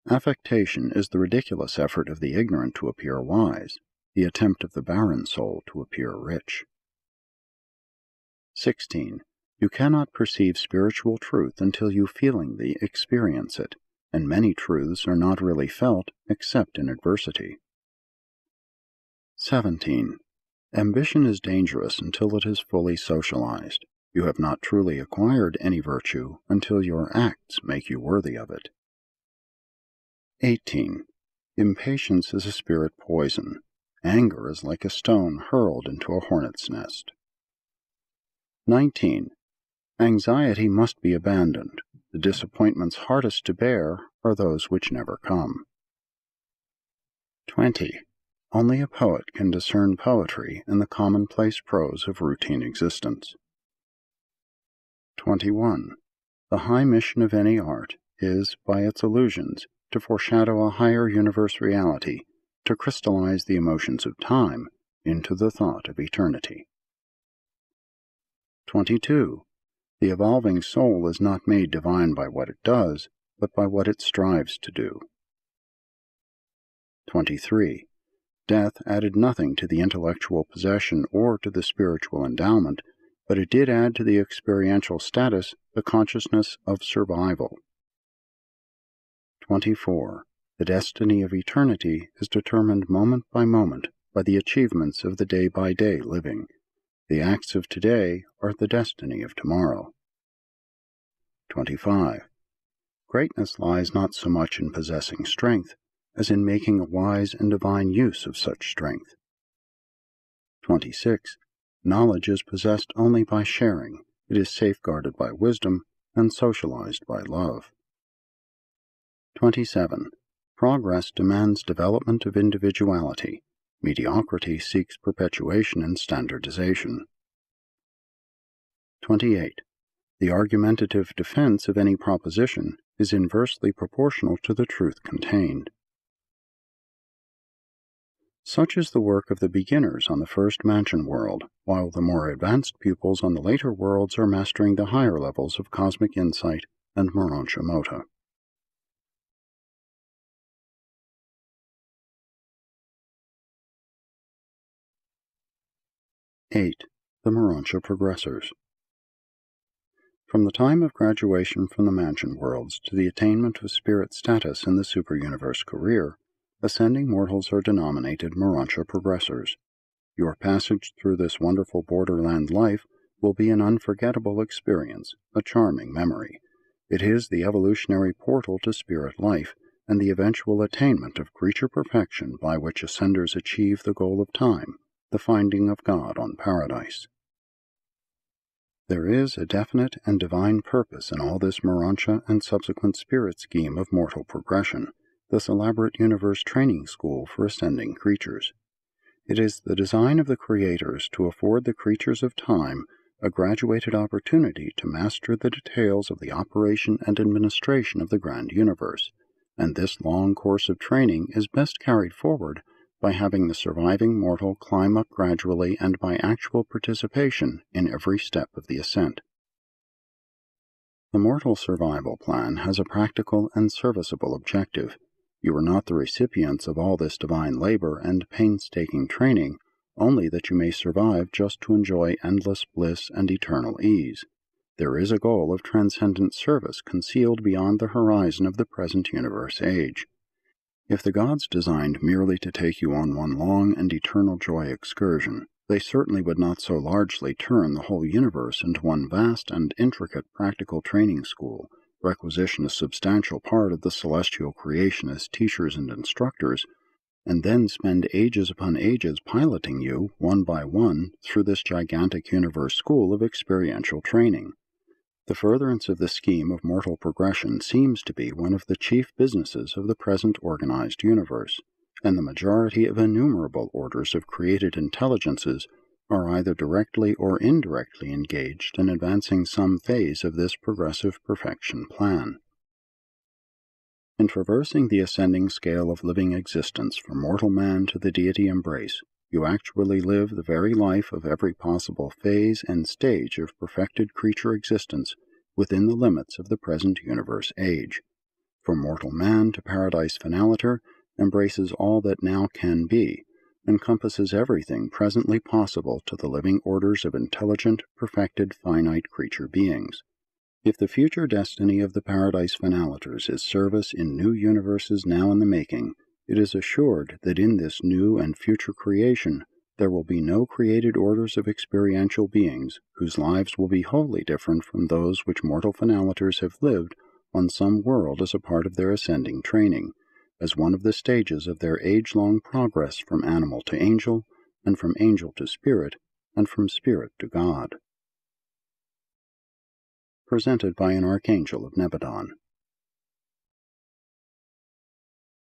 Affectation is the ridiculous effort of the ignorant to appear wise, the attempt of the barren soul to appear rich. 16. You cannot perceive spiritual truth until you feelingly experience it, and many truths are not really felt except in adversity. 17. Ambition is dangerous until it is fully socialized. You have not truly acquired any virtue until your acts make you worthy of it. 18. Impatience is a spirit poison. Anger is like a stone hurled into a hornet's nest. 19. Anxiety must be abandoned. The disappointments hardest to bear are those which never come. 20. Only a poet can discern poetry in the commonplace prose of routine existence. 21. The high mission of any art is, by its illusions, to foreshadow a higher universe reality, to crystallize the emotions of time into the thought of eternity. 22. The evolving soul is not made divine by what it does, but by what it strives to do. 23. Death added nothing to the intellectual possession or to the spiritual endowment, but it did add to the experiential status the consciousness of survival. 24. The destiny of eternity is determined moment by moment by the achievements of the day-by-day living. The acts of today are the destiny of tomorrow. 25. Greatness lies not so much in possessing strength as in making a wise and divine use of such strength. 26. Knowledge is possessed only by sharing. It is safeguarded by wisdom and socialized by love. 27. Progress demands development of individuality. Mediocrity seeks perpetuation and standardization. 28. The argumentative defense of any proposition is inversely proportional to the truth contained. Such is the work of the beginners on the first mansion world, while the more advanced pupils on the later worlds are mastering the higher levels of cosmic insight and Morontia Mota. 8. The Morontia Progressors. From the time of graduation from the mansion worlds to the attainment of spirit status in the superuniverse career, ascending mortals are denominated Morontia Progressors. Your passage through this wonderful borderland life will be an unforgettable experience, a charming memory. It is the evolutionary portal to spirit life and the eventual attainment of creature perfection by which ascenders achieve the goal of time, the finding of God on paradise. There is a definite and divine purpose in all this Morontia and subsequent spirit scheme of mortal progression, this elaborate universe training school for ascending creatures. It is the design of the creators to afford the creatures of time a graduated opportunity to master the details of the operation and administration of the grand universe, and this long course of training is best carried forward by having the surviving mortal climb up gradually and by actual participation in every step of the ascent. The mortal survival plan has a practical and serviceable objective. You are not the recipients of all this divine labor and painstaking training, only that you may survive just to enjoy endless bliss and eternal ease. There is a goal of transcendent service concealed beyond the horizon of the present universe age. If the gods designed merely to take you on one long and eternal joy excursion, they certainly would not so largely turn the whole universe into one vast and intricate practical training school, requisition a substantial part of the celestial creation as teachers and instructors, and then spend ages upon ages piloting you, one by one, through this gigantic universe school of experiential training. The furtherance of the scheme of mortal progression seems to be one of the chief businesses of the present organized universe, and the majority of innumerable orders of created intelligences are either directly or indirectly engaged in advancing some phase of this progressive perfection plan. In traversing the ascending scale of living existence from mortal man to the deity embrace, you actually live the very life of every possible phase and stage of perfected creature existence within the limits of the present universe age. From mortal man to paradise finaliter embraces all that now can be, encompasses everything presently possible to the living orders of intelligent, perfected, finite creature beings. If the future destiny of the paradise finaliters is service in new universes now in the making, it is assured that in this new and future creation there will be no created orders of experiential beings whose lives will be wholly different from those which mortal finaliters have lived on some world as a part of their ascending training, as one of the stages of their age-long progress from animal to angel, and from angel to spirit, and from spirit to God. Presented by an Archangel of Nebadon.